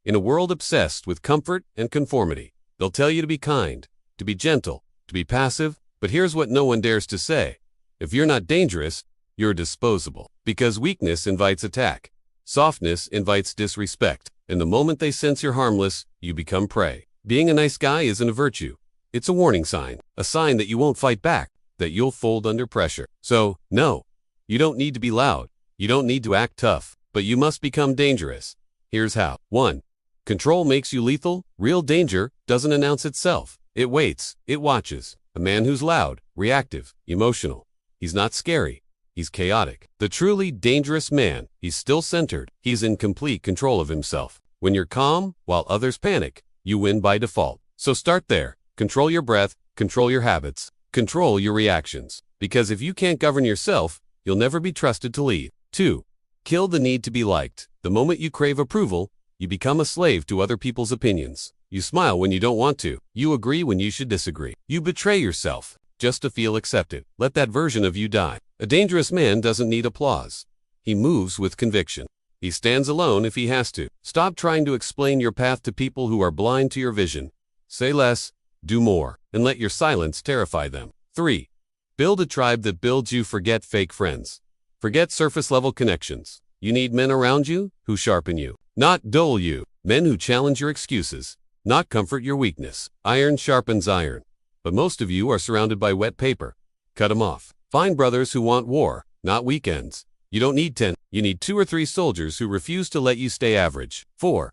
In a world obsessed with comfort and conformity, they'll tell you to be kind, to be gentle, to be passive, but here's what no one dares to say. If you're not dangerous, you're disposable. Because weakness invites attack. Softness invites disrespect. And the moment they sense you're harmless, you become prey. Being a nice guy isn't a virtue. It's a warning sign. A sign that you won't fight back, that you'll fold under pressure. So, no, you don't need to be loud. You don't need to act tough, but you must become dangerous. Here's how. 1. Control makes you lethal. Real danger doesn't announce itself. It waits. It watches. A man who's loud, reactive, emotional. He's not scary. He's chaotic. The truly dangerous man, he's still centered. He's in complete control of himself. When you're calm, while others panic, you win by default. So start there. Control your breath, control your habits, control your reactions. Because if you can't govern yourself, you'll never be trusted to lead. 2. Kill the need to be liked. The moment you crave approval, you become a slave to other people's opinions. You smile when you don't want to. You agree when you should disagree. You betray yourself just to feel accepted. Let that version of you die. A dangerous man doesn't need applause. He moves with conviction. He stands alone if he has to. Stop trying to explain your path to people who are blind to your vision. Say less, do more, and let your silence terrify them. 3. Build a tribe that builds you. Forget fake friends. Forget surface-level connections. You need men around you who sharpen you, not dull you. Men who challenge your excuses, not comfort your weakness. Iron sharpens iron. But most of you are surrounded by wet paper. Cut them off. Find brothers who want war, not weekends. You don't need 10. You need 2 or 3 soldiers who refuse to let you stay average. 4.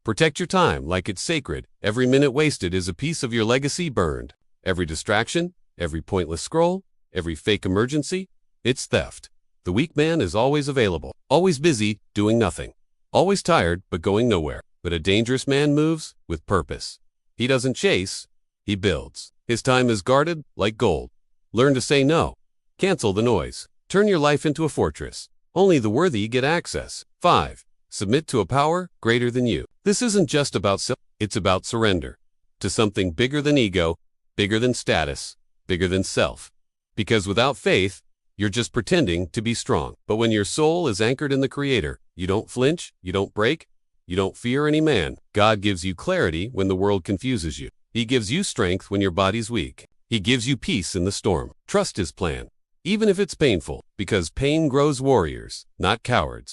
Protect your time like it's sacred. Every minute wasted is a piece of your legacy burned. Every distraction, every pointless scroll, every fake emergency, it's theft. The weak man is always available, always busy, doing nothing. Always tired, but going nowhere. But a dangerous man moves with purpose. He doesn't chase, he builds. His time is guarded like gold. Learn to say no. Cancel the noise. Turn your life into a fortress. Only the worthy get access. 5. Submit to a power greater than you. This isn't just about self, it's about surrender. To something bigger than ego, bigger than status, bigger than self. Because without faith, you're just pretending to be strong. But when your soul is anchored in the Creator, you don't flinch, you don't break, you don't fear any man. God gives you clarity when the world confuses you. He gives you strength when your body's weak. He gives you peace in the storm. Trust His plan, even if it's painful, because pain grows warriors, not cowards.